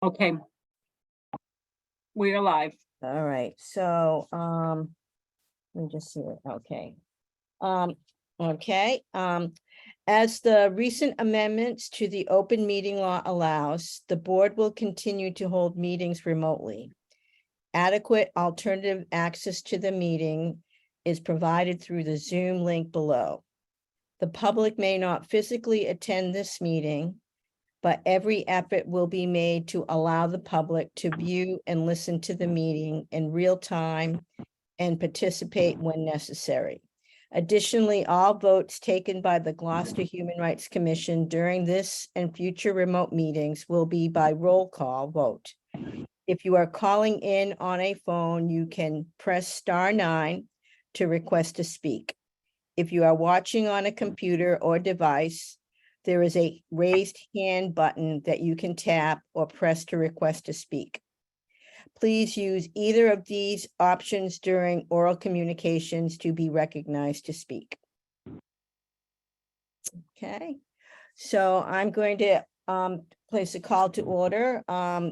Okay. We're live. All right, so, let me just see it, okay. Okay, as the recent amendments to the open meeting law allows, the board will continue to hold meetings remotely. Adequate alternative access to the meeting is provided through the Zoom link below. The public may not physically attend this meeting, but every effort will be made to allow the public to view and listen to the meeting in real time and participate when necessary. Additionally, all votes taken by the Gloucester Human Rights Commission during this and future remote meetings will be by roll call vote. If you are calling in on a phone, you can press *9 to request to speak. If you are watching on a computer or device, there is a raised hand button that you can tap or press to request to speak. Please use either of these options during oral communications to be recognized to speak. Okay, so I'm going to place a call to order,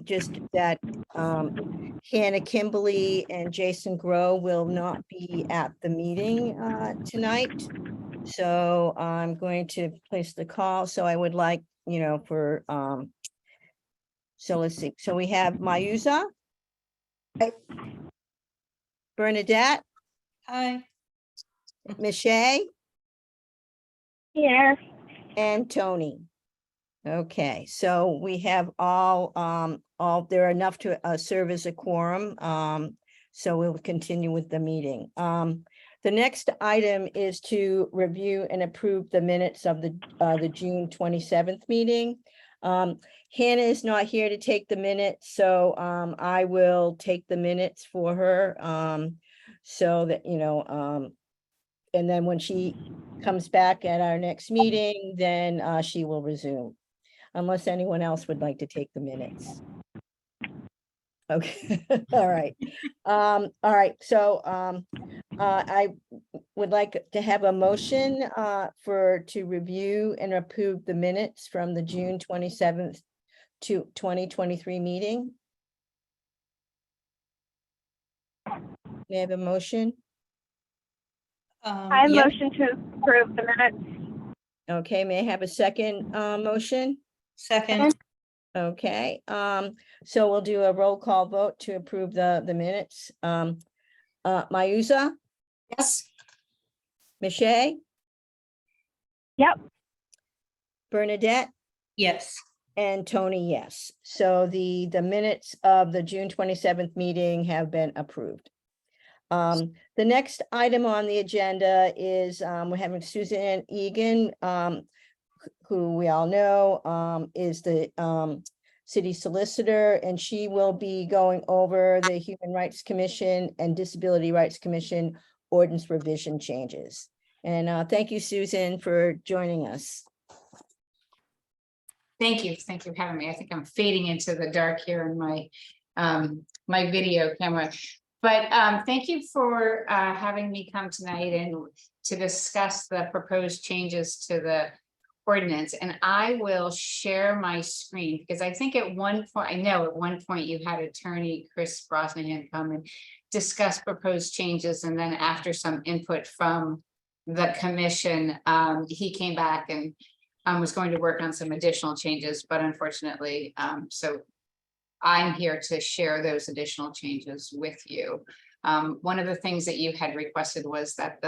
just that Hannah Kimberly and Jason Grow will not be at the meeting tonight. So I'm going to place the call. So I would like, for, so let's see. So we have Mayuza. Bernadette, Hi. Michelle, Here. and Tony. Okay, so we have all, there are enough to serve as a quorum. So we'll continue with the meeting. The next item is to review and approve the minutes of the June 27th meeting. Hannah is not here to take the minutes, so I will take the minutes for her. So that, and then when she comes back at our next meeting, then she will resume. Unless anyone else would like to take the minutes. Okay, all right. All right, so I would like to have a motion to review and approve the minutes from the June 27th to 2023 meeting. May I have a motion? I Yep. motion to approve the minutes. Okay, may I have a second motion? Second. Okay, so we'll do a roll call vote to approve the minutes. Mayuza, Yes. Michelle, Yep. Bernadette, Yes. and Tony, yes. So the minutes of the June 27th meeting have been approved. The next item on the agenda is we're having Suzanne Egan, who we all know is the city solicitor, and she will be going over the Human Rights Commission and Disability Rights Commission ordinance revision changes. And thank you, Susan, for joining us. Thank you. Thank you for having me. I think I'm fading into the dark here in my my video camera. But thank you for having me come tonight and to discuss the proposed changes to the ordinance. And I will share my screen because I think at one point, I know at one point you had attorney Chris Brosnahan come and discuss proposed changes. And then after some input from the commission, he came back and was going to work on some additional changes, but unfortunately, so I'm here to share those additional changes with you. One of the things that you had requested was that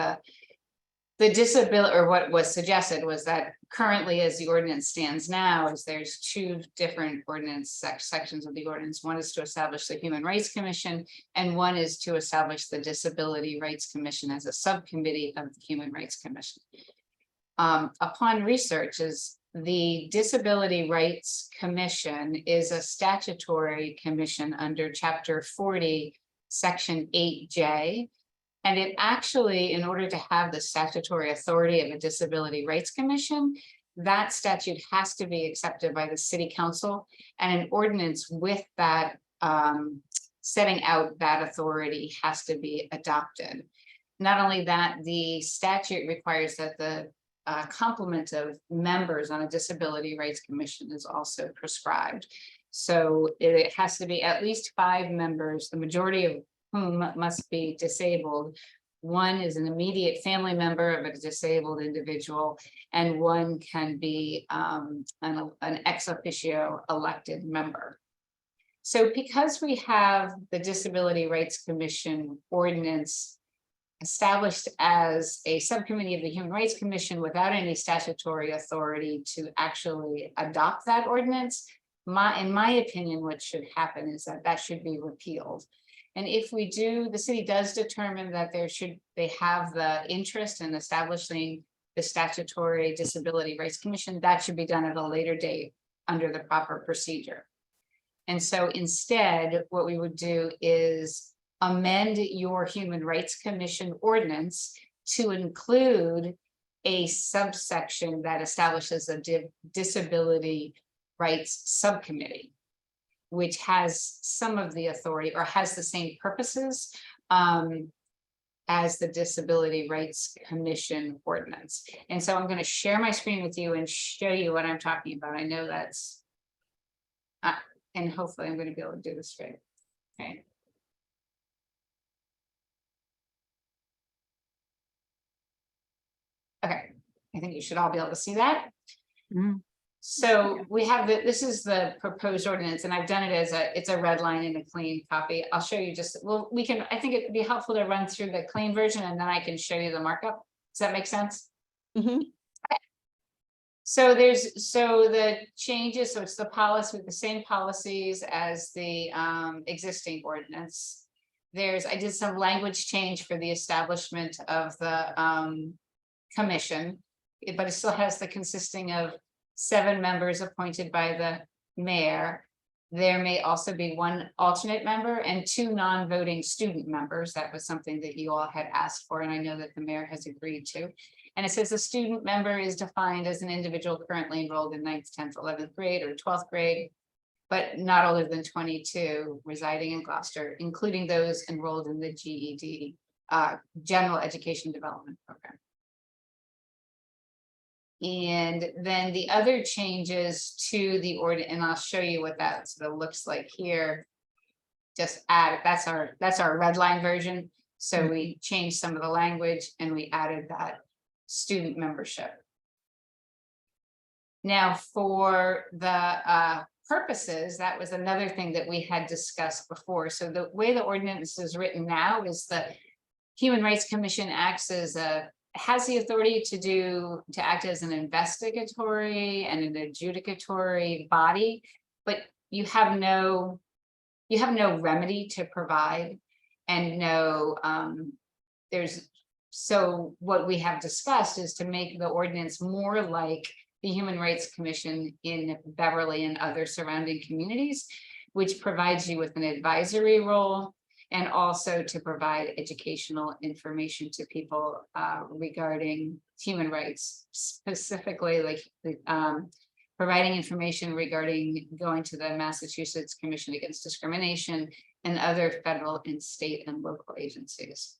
the disability, or what was suggested was that currently as the ordinance stands now, is there's two different ordinance sections of the ordinance. One is to establish the Human Rights Commission, and one is to establish the Disability Rights Commission as a subcommittee of the Human Rights Commission. Upon research, is the Disability Rights Commission is a statutory commission under Chapter 40, Section 8J. And it actually, in order to have the statutory authority of a Disability Rights Commission, that statute has to be accepted by the City Council, and an ordinance with that setting out that authority has to be adopted. Not only that, the statute requires that the complement of members on a Disability Rights Commission is also prescribed. So it has to be at least 5 members, the majority of whom must be disabled. One is an immediate family member of a disabled individual, and one can be an ex officio elected member. So because we have the Disability Rights Commission ordinance established as a subcommittee of the Human Rights Commission without any statutory authority to actually adopt that ordinance, in my opinion, what should happen is that should be repealed. And if we do, the city does determine that they have the interest in establishing the statutory Disability Rights Commission, that should be done at a later date under the proper procedure. And so instead, what we would do is amend your Human Rights Commission ordinance to include a subsection that establishes a disability rights subcommittee, which has some of the authority or has the same purposes as the Disability Rights Commission ordinance. And so I'm going to share my screen with you and show you what I'm talking about. I know that's, and hopefully I'm going to be able to do this straight. Okay. Okay, I think you should all be able to see that. So we have this is the proposed ordinance, and I've done it as it's a red line and a clean copy. I'll show you I think it'd be helpful to run through the clean version and then I can show you the markup. Does that make sense? Mhm. Okay. So the changes, so it's the policy with the same policies as the existing ordinance. I did some language change for the establishment of the commission, but it still has the consisting of 7 members appointed by the mayor. There may also be 1 alternate member and 2 non-voting student members. That was something that you all had asked for, and I know that the mayor has agreed to. And it says a student member is defined as an individual currently enrolled in 9th, 10th, 11th grade or 12th grade, but not older than 22, residing in Gloucester, including those enrolled in the GED, General Education Development Program. And then the other changes to the ordinance, and I'll show you what that sort of looks like here. Just add, that's our red line version. So we changed some of the language and we added that student membership. Now for the purposes, that was another thing that we had discussed before. So the way the ordinance is written now is the Human Rights Commission has the authority to act as an investigatory and an adjudicatory body, but you have no remedy to provide, and so what we have discussed is to make the ordinance more like the Human Rights Commission in Beverly and other surrounding communities, which provides you with an advisory role, and also to provide educational information to people regarding human rights, specifically like providing information regarding going to the Massachusetts Commission Against Discrimination and other federal and state and local agencies.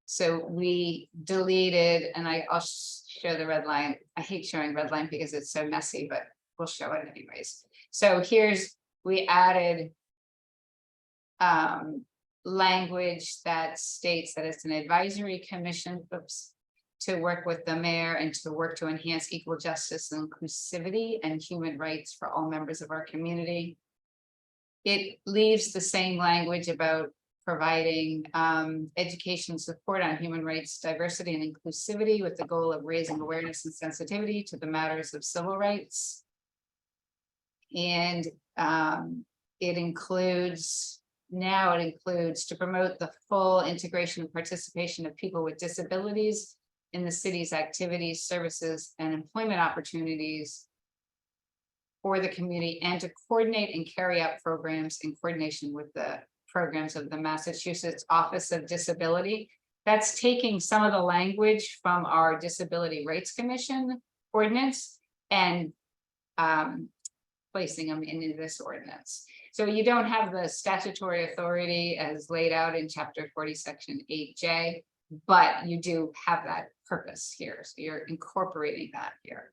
So we deleted, and I'll show the red line. I hate showing red line because it's so messy, but we'll show it anyways. So we added language that states that it's an advisory commission to work with the mayor and to work to enhance equal justice and inclusivity and human rights for all members of our community. It leaves the same language about providing education support on human rights, diversity, and inclusivity with the goal of raising awareness and sensitivity to the matters of civil rights. And it includes to promote the full integration and participation of people with disabilities in the city's activities, services, and employment opportunities for the community, and to coordinate and carry out programs in coordination with the programs of the Massachusetts Office of Disability. That's taking some of the language from our Disability Rights Commission ordinance and placing them into this ordinance. So you don't have the statutory authority as laid out in Chapter 40, Section 8J, but you do have that purpose here. So you're incorporating that here.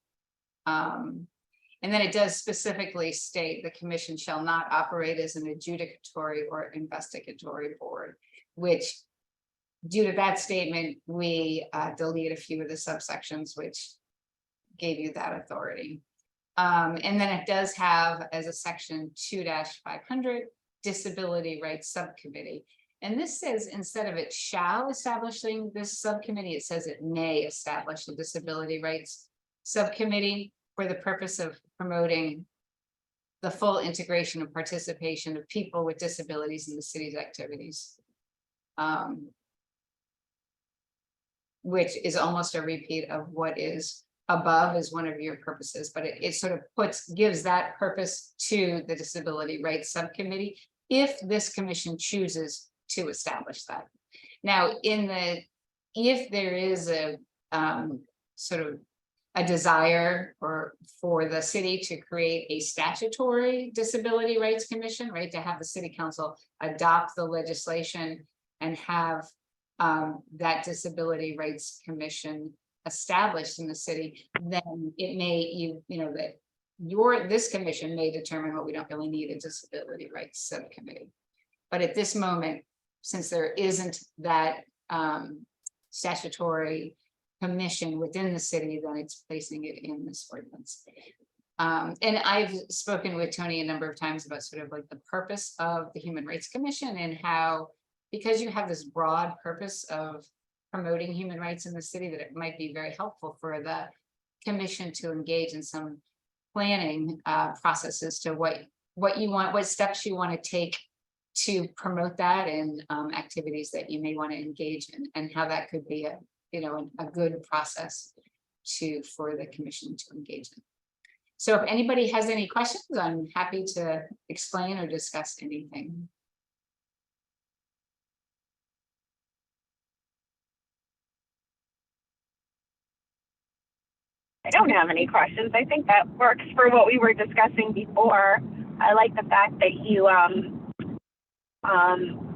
And then it does specifically state the commission shall not operate as an adjudicatory or investigatory board, which due to that statement, we delete a few of the subsections which gave you that authority. And then it does have as a section 2-500 disability rights subcommittee. And this says instead of it shall establishing this subcommittee, it says it may establish a disability rights subcommittee for the purpose of promoting the full integration and participation of people with disabilities in the city's activities. Which is almost a repeat of what is above as one of your purposes, but it sort of gives that purpose to the disability rights subcommittee if this commission chooses to establish that. Now, if there is a sort of a desire for the city to create a statutory disability rights commission, right, to have the city council adopt the legislation and have that disability rights commission established in the city, then it may, this commission may determine what we don't really need a disability rights subcommittee. But at this moment, since there isn't that statutory commission within the city, then it's placing it in this ordinance. And I've spoken with Tony a number of times about sort of like the purpose of the Human Rights Commission and how, because you have this broad purpose of promoting human rights in the city, that it might be very helpful for the commission to engage in some planning processes to what you want, what steps you want to take to promote that, and activities that you may want to engage in, and how that could be a good process for the commission to engage in. So if anybody has any questions, I'm happy to explain or discuss anything. I don't have any questions. I think that works for what we were discussing before. I like the fact that you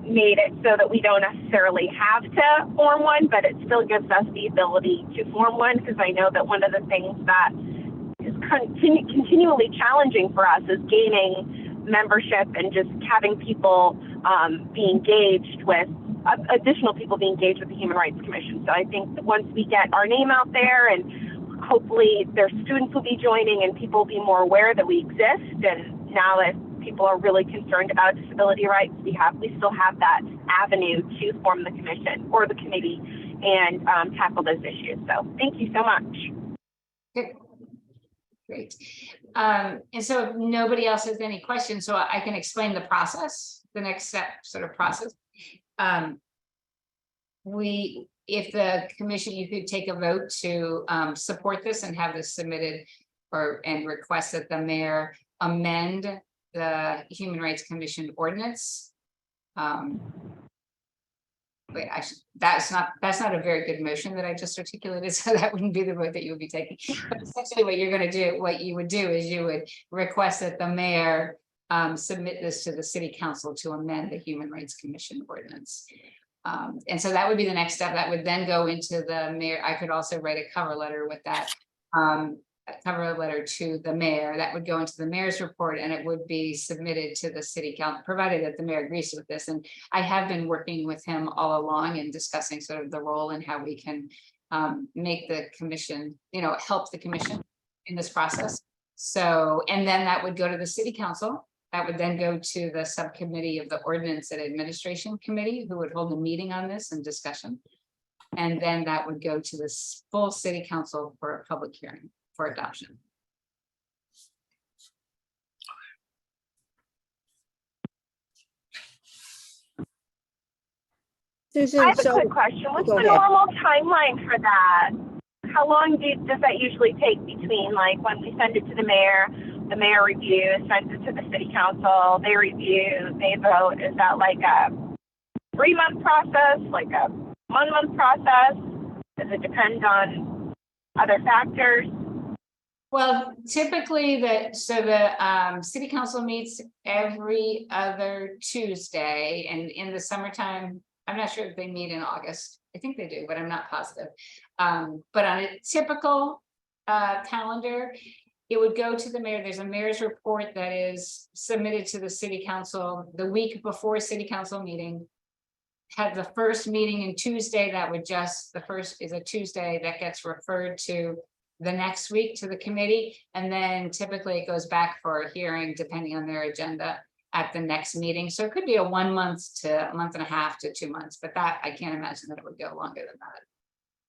made it so that we don't necessarily have to form one, but it still gives us the ability to form one, because I know that one of the things that is continually challenging for us is gaining membership and just having people be engaged with, additional people be engaged with the Human Rights Commission. So I think that once we get our name out there, and hopefully their students will be joining and people will be more aware that we exist, and now that people are really concerned about disability rights, we still have that avenue to form the commission or the committee and tackle those issues. So thank you so much. Good. Great. And so if nobody else has any questions, so I can explain the process, the next step sort of process. If the commission, you could take a vote to support this and have this submitted and request that the mayor amend the Human Rights Commission ordinance. Wait, that's not a very good motion that I just articulated, so that wouldn't be the vote that you would be taking. But essentially what you're going to do, what you would do is you would request that the mayor submit this to the city council to amend the Human Rights Commission ordinance. And so that would be the next step. That would then go into the mayor. I could also write a cover letter with that, a cover letter to the mayor that would go into the mayor's report, and it would be submitted to the city council, provided that the mayor agrees with this. And I have been working with him all along and discussing sort of the role and how we can make the commission, help the commission in this process. So, and then that would go to the city council. That would then go to the subcommittee of the Ordinance and Administration Committee, who would hold a meeting on this and discussion. And then that would go to the full city council for a public hearing for adoption. Susan, I have a so quick question. What's go the ahead. normal timeline for that? How long does that usually take between, like, when we send it to the mayor reviews, sends it to the city council, they review, they vote? Is that like a 3-month process, like a 1-month process? Does it depend on other factors? Well, typically the city council meets every other Tuesday, and in the summertime, I'm not sure if they meet in August. I think they do, but I'm not positive. But on a typical calendar, it would go to the mayor. There's a mayor's report that is submitted to the city council the week before city council meeting. Had the first meeting in Tuesday, that would just, the first is a Tuesday that gets referred to the next week to the committee. And then typically it goes back for a hearing depending on their agenda at the next meeting. So it could be a 1 month to a month and a half to 2 months, but that I can't imagine that it would go longer than that.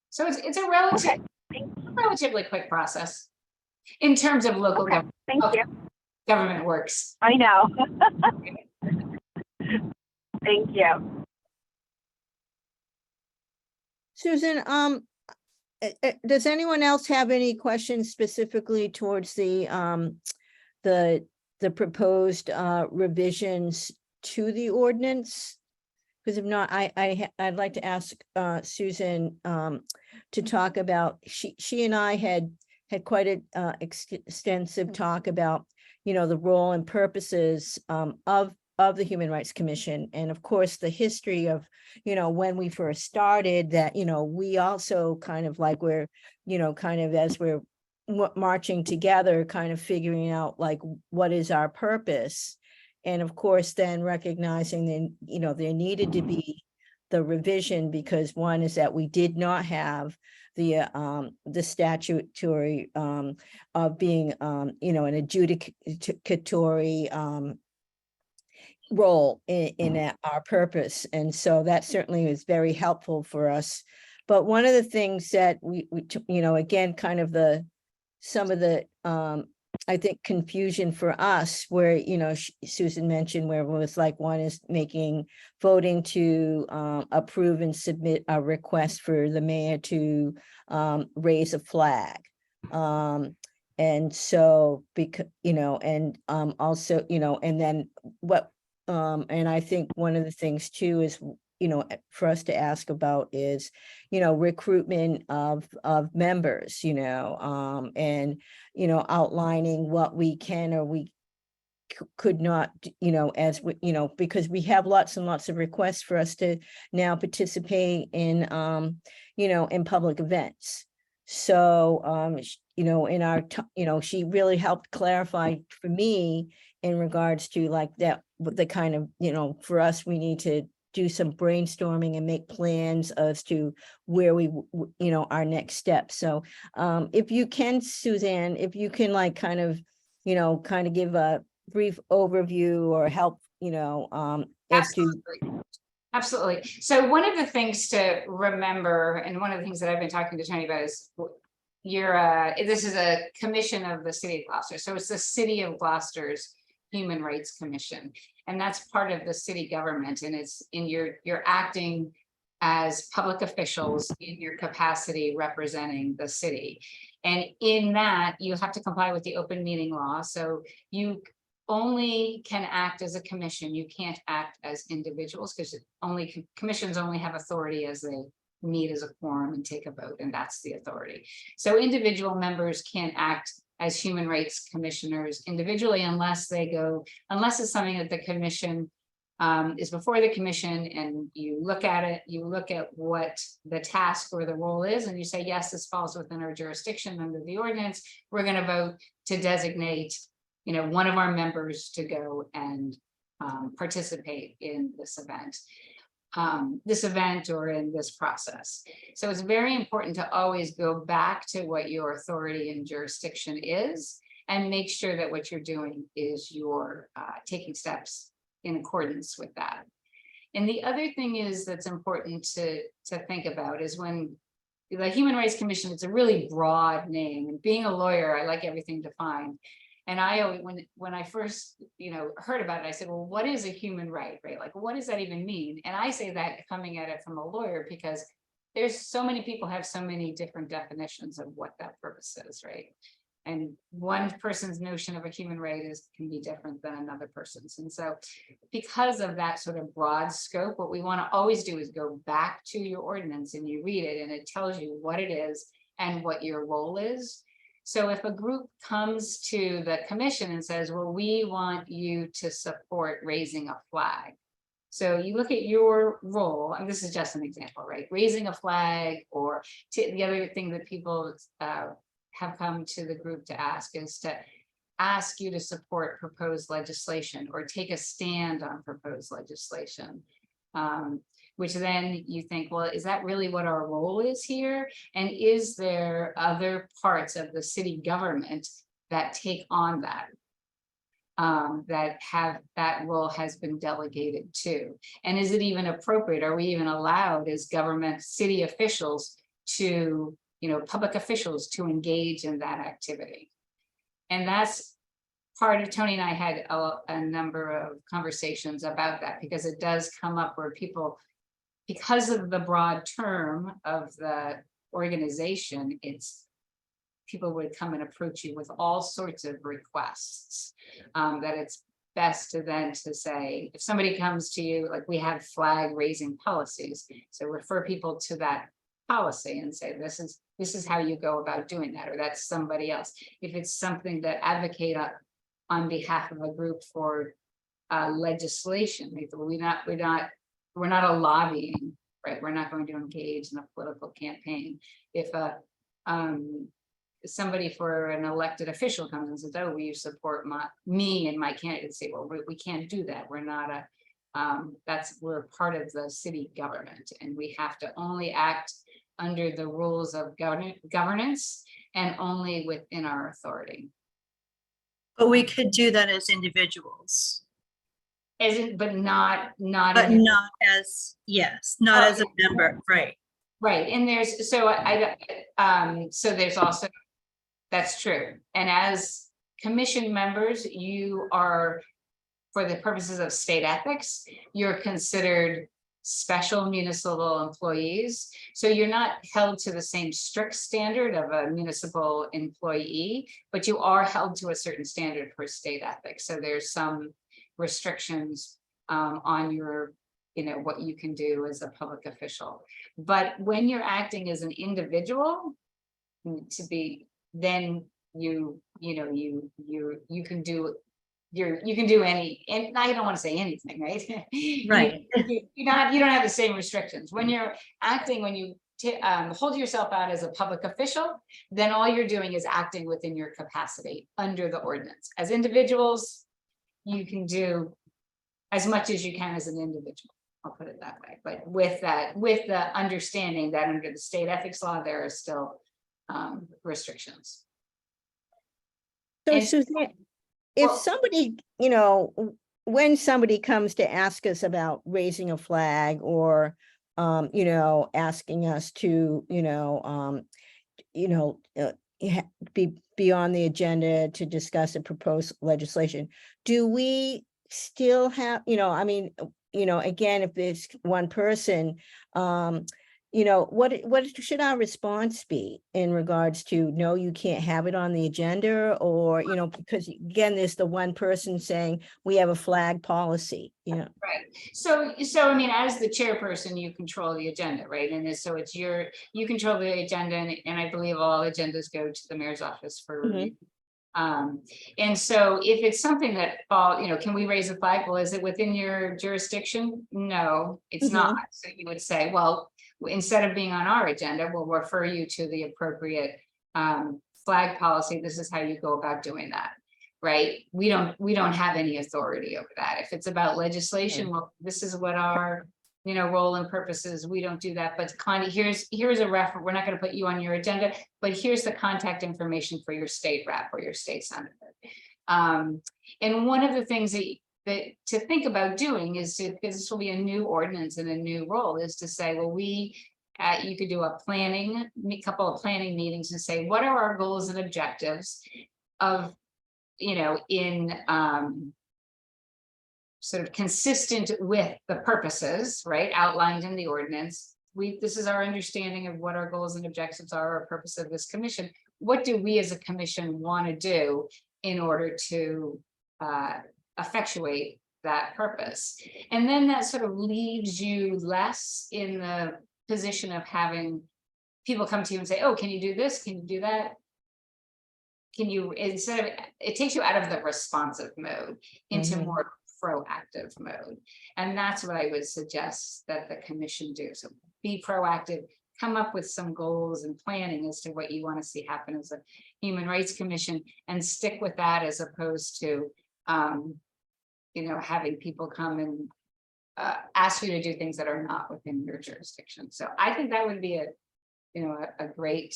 So it's a relatively quick process in terms of local Okay, thank you. government works. I know. Thank you. Susan, does anyone else have any questions specifically towards the proposed revisions to the ordinance? Because if not, I'd like to ask Susan to talk about, she and I had quite a extensive talk about, you know, the role and purposes of the Human Rights Commission. And of course, the history of, you know, when we first started that, you know, we also kind of like we're, you know, kind of as we're marching together, kind of figuring out like, what is our purpose? And of course, then recognizing that, you know, there needed to be the revision, because one is that we did not have the statutory of being, you know, an adjudicatory role in our purpose. And so that certainly is very helpful for us. But one of the things that we you know, again, kind of some of the I think confusion for us, where, you know, Susan mentioned where it was like, one is voting to approve and submit a request for the mayor to raise a flag. And so, because, you know, and also, you know, and then what, and I think one of the things too is, you know, for us to ask about is, you know, recruitment of members, you know, and, you know, outlining what we can or we could not, you know, as we, you know, because we have lots and lots of requests for us to now participate in, you know, in public events. So, you know, in our, you know, she really helped clarify for me in regards to like that, the kind of, you know, for us, we need to do some brainstorming and make plans as to where we, you know, our next steps. So if you can, Suzanne, if you can like kind of, you know, kind of give a brief overview or help, you know, as to. Absolutely. So one of the things to remember, and one of the things that I've been talking to Tony about is this is a commission of the city of Gloucester. So it's the city of Gloucester's Human Rights Commission. And that's part of the city government. And it's in you're acting as public officials in your capacity representing the city. And in that, you have to comply with the open meeting law. So you only can act as a commission. You can't act as individuals, because commissions only have authority as they meet as a quorum and take a vote, and that's the authority. So individual members can't act as human rights commissioners individually unless it's something that the commission is before the commission, and you look at it, you look at what the task or the role is, and you say, yes, this falls within our jurisdiction under the ordinance. We're going to vote to designate, you know, one of our members to go and participate in this event or in this process. So it's very important to always go back to what your authority and jurisdiction is, and make sure that what you're doing is you're taking steps in accordance with that. And the other thing is that's important to think about is when the Human Rights Commission, it's a really broad name, and being a lawyer, I like everything defined. And I always, when I first, you know, heard about it, I said, well, what is a human right, right? Like, what does that even mean? And I say that coming at it from a lawyer, because there's so many people have so many different definitions of what that purpose is, right? And one person's notion of a human right can be different than another person's. And so because of that sort of broad scope, what we want to always do is go back to your ordinance and you read it, and it tells you what it is and what your role is. So if a group comes to the commission and says, well, we want you to support raising a flag. So you look at your role, and this is just an example, right? Raising a flag, or the other thing that people have come to the group to ask is to ask you to support proposed legislation or take a stand on proposed legislation. Which then you think, well, is that really what our role is here? And is there other parts of the city government that take on that? That role has been delegated to? And is it even appropriate? Are we even allowed as government, city officials to, public officials to engage in that activity? And that's part of, Tony and I had a number of conversations about that, because it does come up where people, because of the broad term of the organization, people would come and approach you with all sorts of requests, that it's best to then to say, if somebody comes to you, like we have flag raising policies, so refer people to that policy and say, this is how you go about doing that, or that's somebody else. If it's something that advocate on behalf of a group for legislation, we're not a lobbying, right? We're not going to engage in a political campaign. If somebody for an elected official comes and says, oh, will you support me and my candidate? Say, well, we can't do that. We're not we're part of the city government, and we have to only act under the rules of governance and only within our authority. But we could do that as individuals. But not But in- not as, yes, not as a member, right? Right, and there's, so so there's also, that's true. And as commission members, you are, for the purposes of state ethics, you're considered special municipal employees. So you're not held to the same strict standard of a municipal employee, but you are held to a certain standard for state ethics. So there's some restrictions on your, what you can do as a public official. But when you're acting as an individual, then you can do any, and I don't want to say anything, right? Right. You don't have the same restrictions. When you're acting, when you hold yourself out as a public official, then all you're doing is acting within your capacity under the ordinance. As individuals, you can do as much as you can as an individual. I'll put it that way. But with the understanding that under the state ethics law, there are still restrictions. So And- Suzanne, if Well- somebody, when somebody comes to ask us about raising a flag or, asking us to, be on the agenda to discuss a proposed legislation, do we still have, again, if it's one person, what should our response be in regards to, no, you can't have it on the agenda, or, because again, there's the one person saying we have a flag policy, Right. So I mean, as the chairperson, you control the agenda, right? And so you control the agenda, and I believe all agendas go to the mayor's office for review. And so if it's something that can we raise a flag? Well, is it within your jurisdiction? No, it's not. So you would say, well, instead of being on our agenda, we'll refer you to the appropriate flag policy. This is how you go about doing that, right? We don't have any authority over that. If it's about legislation, well, this is what our role and purposes. We don't do that. But Connie, here's a reference. We're not going to put you on your agenda, but here's the contact information for your state rep or your state senator. And one of the things that to think about doing is because this will be a new ordinance and a new role, is to say, well, you could do a couple of planning meetings and say, what are our goals and objectives of, in sort of consistent with the purposes, right, outlined in the ordinance. This is our understanding of what our goals and objectives are, our purpose of this commission. What do we as a commission want to do in order to effectuate that purpose? And then that sort of leaves you less in the position of having people come to you and say, oh, can you do this? Can you do that? Can you, instead of, it takes you out of the responsive mode into more proactive mode. And that's what I would suggest that the commission do. So be proactive, come up with some goals and planning as to what you want to see happen as a Human Rights Commission, and stick with that as opposed to, having people come and ask you to do things that are not within your jurisdiction. So I think that would be a great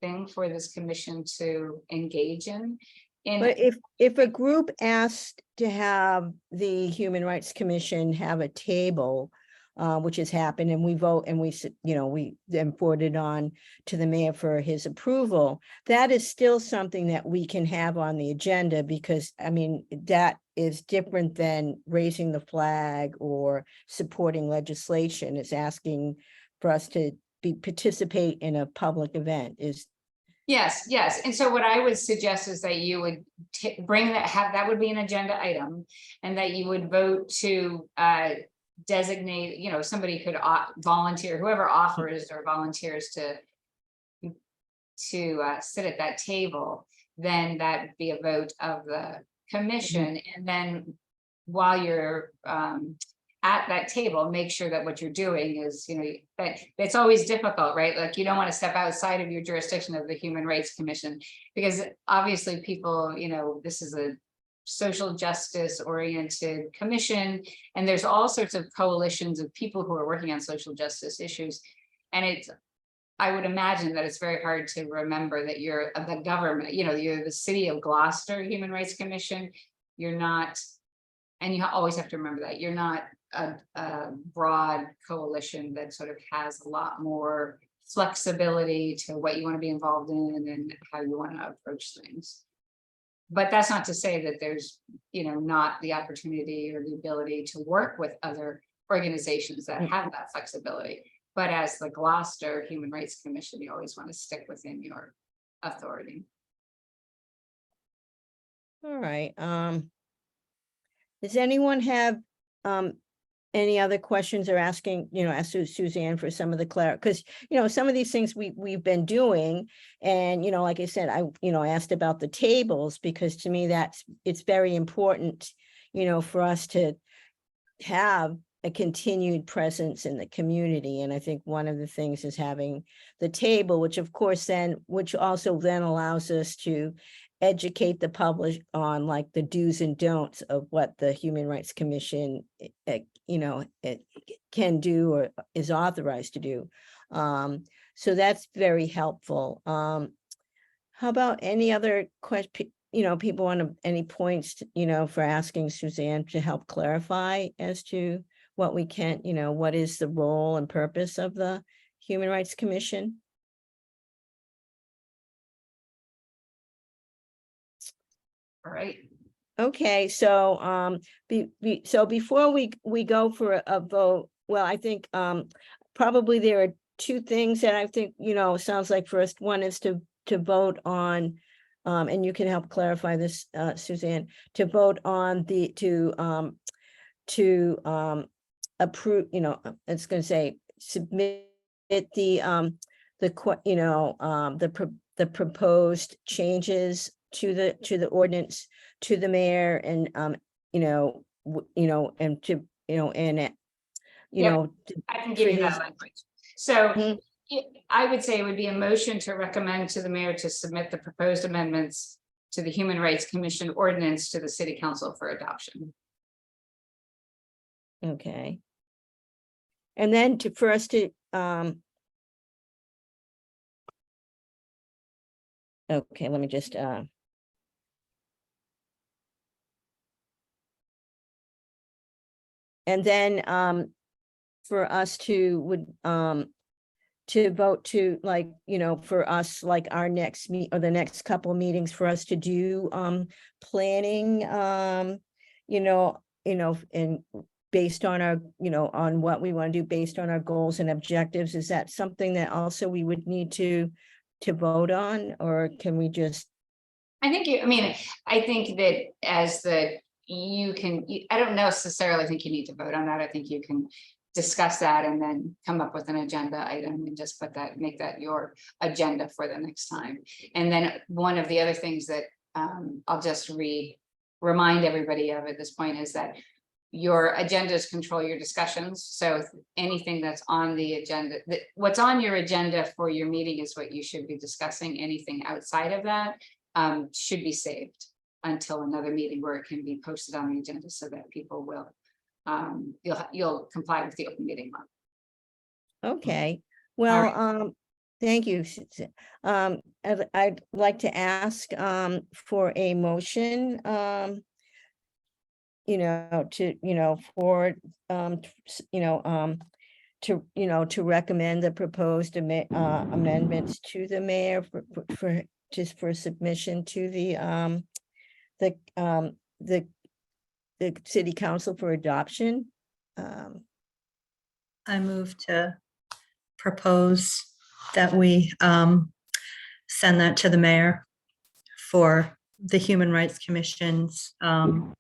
thing for this commission to engage in. But if a group asked to have the Human Rights Commission have a table, which has happened, and we vote and we then forwarded on to the mayor for his approval, that is still something that we can have on the agenda, because I mean, that is different than raising the flag or supporting legislation. It's asking for us to participate in a public event. Yes, and so what I would suggest is that you would bring that would be an agenda item, and that you would vote to designate, somebody could volunteer, whoever offers or volunteers to sit at that table, then that'd be a vote of the commission. And then while you're at that table, make sure that what you're doing is, that it's always difficult, right? Like, you don't want to step outside of your jurisdiction of the Human Rights Commission, because obviously people, this is a social justice oriented commission, and there's all sorts of coalitions of people who are working on social justice issues. And I would imagine that it's very hard to remember that you're the government, you're the City of Gloucester Human Rights Commission. You're not, and you always have to remember that you're not a broad coalition that sort of has a lot more flexibility to what you want to be involved in and how you want to approach things. But that's not to say that there's, not the opportunity or the ability to work with other organizations that have that flexibility. But as the Gloucester Human Rights Commission, you always want to stick within your authority. All right. Does anyone have any other questions or asking, ask Suzanne for some of the because, some of these things we've been doing, and, like I said, I asked about the tables, because to me it's very important, for us to have a continued presence in the community. And I think one of the things is having the table, which also then allows us to educate the public on like the do's and don'ts of what the Human Rights Commission, it can do or is authorized to do. So that's very helpful. How about any other question? People want any points, for asking Suzanne to help clarify as to what we can, what is the role and purpose of the Human Rights Commission? All right. Okay, so before we go for a vote, well, I think probably there are two things that I think, sounds like first one is to vote on, and you can help clarify this, Suzanne, to vote on to approve, it's going to say submit the proposed changes to the ordinance to the mayor, and and to I can give you that language. So Mhm. I would say it would be a motion to recommend to the mayor to submit the proposed amendments to the Human Rights Commission ordinance to the City Council for adoption. Okay. And then for us to okay, let me just and then for us to vote to, like, for us, like our next or the next couple of meetings, for us to do planning, and based on our, on what we want to do based on our goals and objectives. Is that something that also we would need to vote on, or can we just? I think I think that I don't necessarily think you need to vote on that. I think you can discuss that and then come up with an agenda item and just make that your agenda for the next time. And then one of the other things that I'll just remind everybody of at this point is that your agendas control your discussions. So anything that's on the agenda, what's on your agenda for your meeting is what you should be discussing. Anything outside of that should be saved until another meeting where it can be posted on the agenda so that people will, you'll comply with the open meeting law. Okay, All well, right. thank you. I'd like to ask, for a motion, for, to recommend the proposed amendments to the mayor for just for submission to the city council for adoption. I move to propose that we send that to the mayor for the Human Rights Commission's, I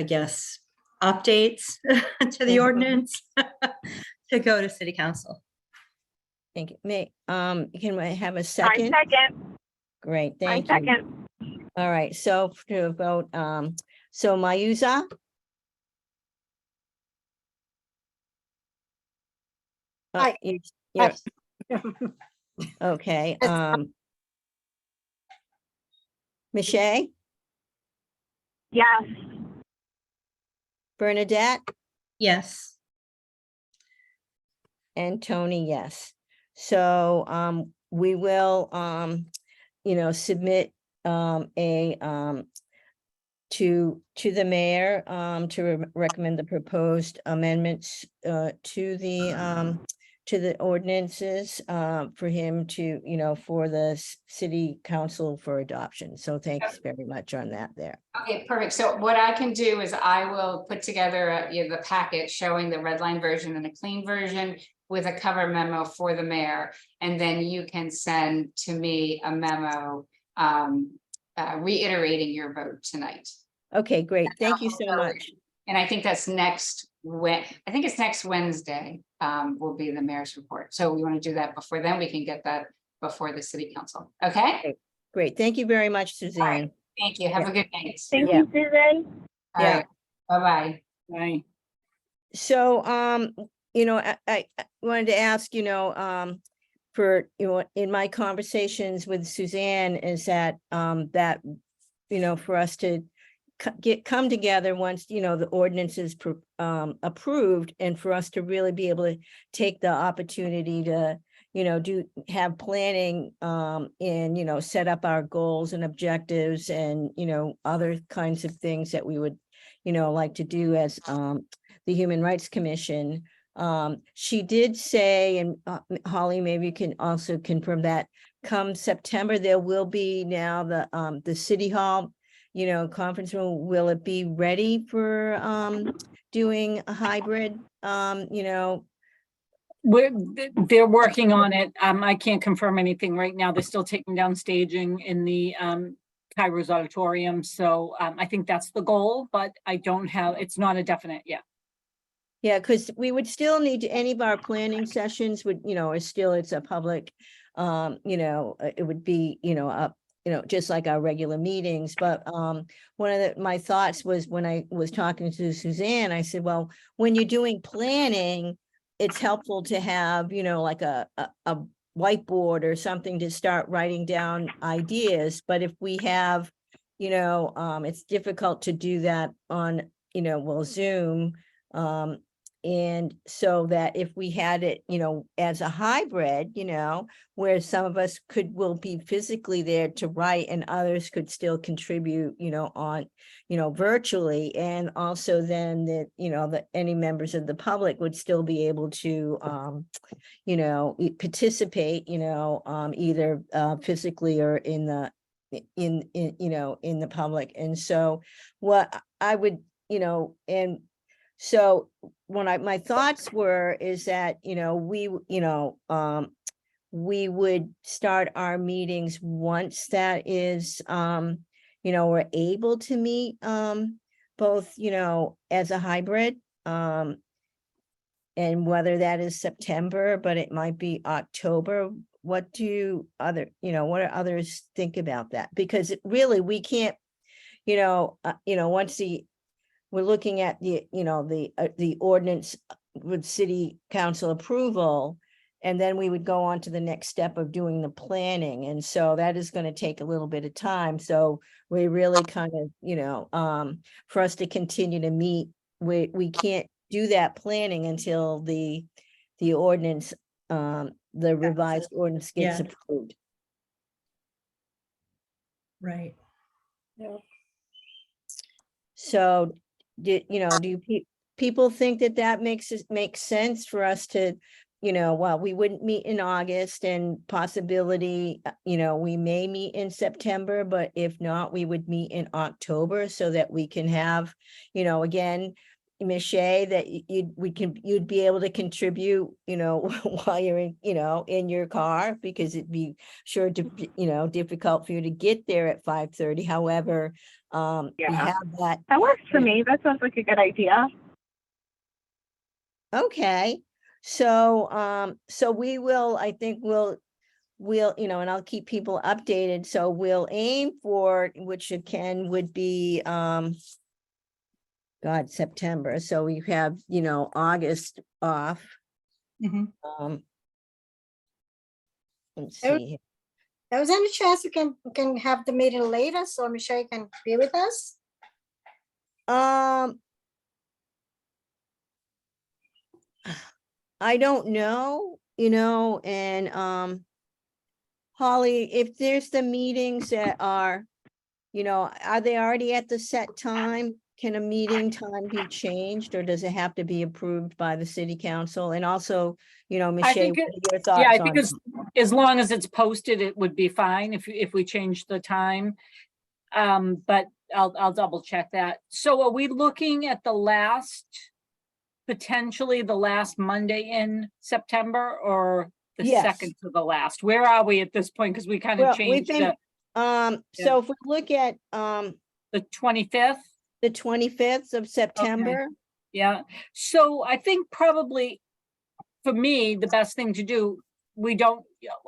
guess, updates to the Mhm. ordinance to go to city council. Thank you. Can I have a I second? second. Great, I thank you. second. All right, so to vote, so Mayuza? Aye. You're, okay, Yes. Michelle, Yes. Bernadette, Yes. and Tony, yes. So, we will, submit, to the mayor, to recommend the proposed amendments, to the ordinances, for him to, for the city council for adoption. So thanks very much on that there. Okay, perfect. So what I can do is I will put together the packet showing the red line version and a clean version with a cover memo for the mayor. And then you can send to me a memo reiterating your vote tonight. Okay, great. Thank you so much. And I think that's next Wednesday will be the mayor's report. So we want to do that before then. We can get that before the city council. Okay? Great. Thank you very much, Suzanne. Thank you. Have Yeah. a good night. Thank Yeah. you, Susan. All right. Bye-bye. Right. So, I wanted to ask, for, in my conversations with Suzanne is that, for us to come together once, the ordinance is approved, and for us to really be able to take the opportunity to, have planning, and, set up our goals and objectives and, other kinds of things that we would, like to do as, the Human Rights Commission. She did say, and Holly, maybe you can also confirm that come September, there will be now the City Hall, conference room. Will it be ready for doing a hybrid, They're working on it. I can't confirm anything right now. They're still taking down staging in the Kairos Auditorium. So I think that's the goal, but it's not a definite yet. Yeah, because we would still need any of our planning sessions would, it's a public, it would be, just like our regular meetings. But one of my thoughts was when I was talking to Suzanne, I said, well, when you're doing planning, it's helpful to have, like a whiteboard or something to start writing down ideas. But if we have, it's difficult to do that on, Zoom. And so that if we had it, as a hybrid, where some of us will be physically there to write and others could still contribute, on, virtually. And also then that, any members of the public would still be able to, participate, either physically or in the public. And so what I would, and so my thoughts were is that, we would start our meetings once that is, we're able to meet, both, as a hybrid, and whether that is September, but it might be October. What do what do others think about that? Because really we can't, once we're looking at the ordinance with city council approval. And then we would go on to the next step of doing the planning. And so that is going to take a little bit of time. So we really kind of, for us to continue to meet, we can't do that planning until the ordinance, the revised ordinance gets Yeah. approved. Right. So, do people think that that makes sense for us to, well, we wouldn't meet in August and possibility, we may meet in September, but if not, we would meet in October so that we can have, again, Ms. Shea, that you'd be able to contribute, while you're in your car, because it'd be sure to, difficult for you to get there at 5:30. However, we Yeah. have that. That works for me. That sounds like a good idea. Okay, so we will, I think we'll, and I'll keep people updated. So we'll aim for, which again would be, September. So we have, August off. Mhm. Let's Oh. see. There was any chance we can have the meeting later so Michelle can be with us? I don't know, and Holly, if there's the meetings that are, are they already at the set time? Can a meeting time be changed, or does it have to be approved by the city council? And also, Ms. Shea, think what are your thoughts Yeah, I on think as long as it's posted, it would be fine if we change the time. But I'll double check that. So are we looking at potentially the last Monday in September, or the Yes. second to the last? Where are we at this point? Because we kind Well, of changed so if we look at the 25th. the 25th of September. Yeah, so I think probably for me, the best thing to do,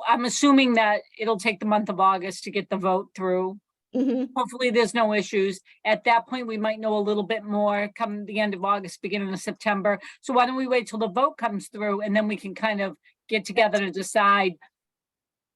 I'm assuming that it'll take the month of August to get the vote through. Mhm. Hopefully there's no issues. At that point, we might know a little bit more come the end of August, beginning of September. So why don't we wait till the vote comes through, and then we can kind of get together to decide,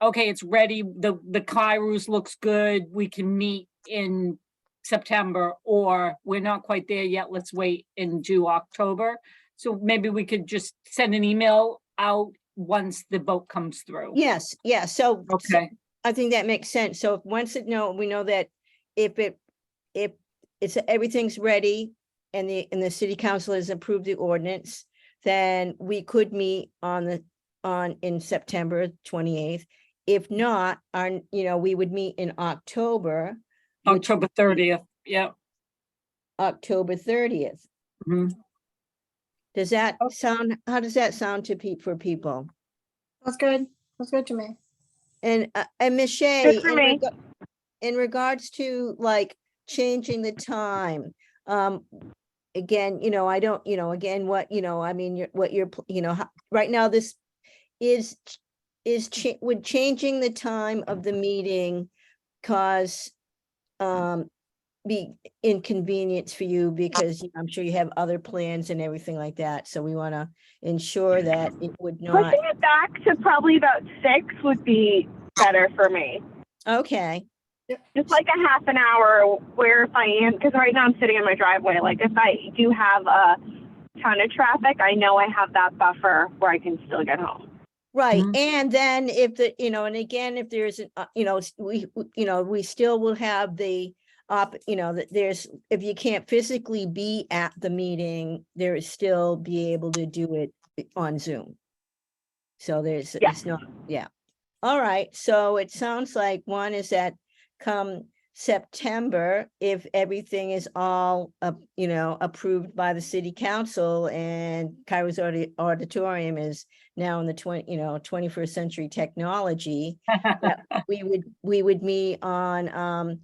okay, it's ready, the Kairos looks good, we can meet in September, or we're not quite there yet, let's wait and do October. So maybe we could just send an email out once the vote comes through. Yes, yeah, so Okay, I think that makes sense. So once we know that if it's everything's ready and the city council has approved the ordinance, then we could meet in September 28th. If not, we would meet in October. which October 30th, yeah. October 30th. Mhm. Does that sound, how does that sound for people? That's good. That's good to me. And Ms. Shea, Good for me. in regards to like changing the time, again, I don't, again, what, I mean, what you're, right now, this would changing the time of the meeting cause be inconvenience for you, because I'm sure you have other plans and everything like that. So we want to ensure that it would not. Pushing it back to probably about 6 would be better for me. Okay, Just like a half an hour where if I am, because right now I'm sitting in my driveway, like if I do have a ton of traffic, I know I have that buffer where I can still get home. right. Mhm. And then if and again, if there's, we still will have the that there's, if you can't physically be at the meeting, there is still be able to do it on Zoom. So there's, Yeah. it's not, yeah. All right, so it sounds like one is that come September, if everything is all, approved by the city council and Kairos Auditorium is now in the 21st century technology, that we would meet on,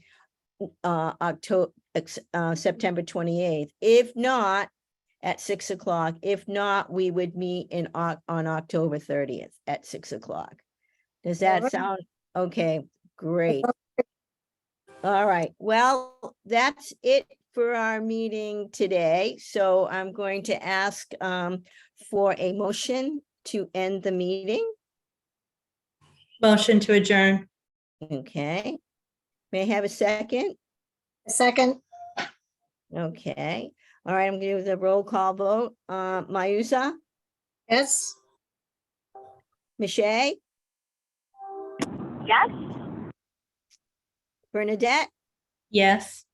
September 28th. If not, at 6 o'clock. If not, we would meet on October 30th at 6 o'clock. Does that Alright. sound okay? Great. All right, well, that's it for our meeting today. So I'm going to ask for a motion to end the meeting. Motion to adjourn. Okay. May I have a second? Second, Okay. All right, I'm gonna do the roll call vote. Mayusa, yes. Michelle, Yes? Bernadette, Yes.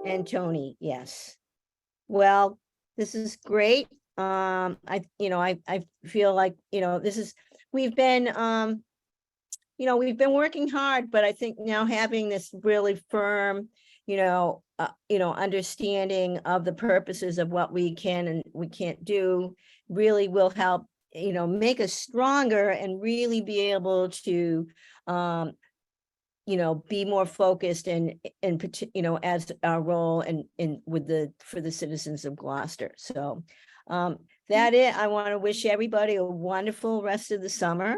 and Tony, yes. Well, this is great. I feel like, we've been, we've been working hard, but I think now having this really firm, understanding of the purposes of what we can and we can't do really will help, make us stronger and really be able to, be more focused and, as our role and for the citizens of Gloucester. So, that it, I want to wish everybody a wonderful rest of the summer,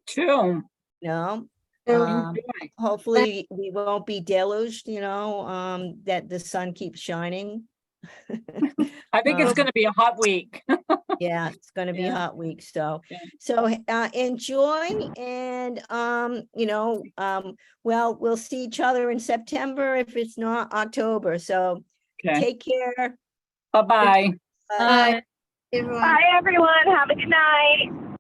True. you know. So, Enjoy. Hopefully we won't be deluged, that the sun keeps shining. I think it's Um, gonna be a hot week. Yeah, it's gonna be a Yeah. hot week, so, Yeah. enjoy and, well, we'll see each other in September if it's not October, so Okay, take care. bye-bye. Bye. everyone. Bye, everyone. Have a good night.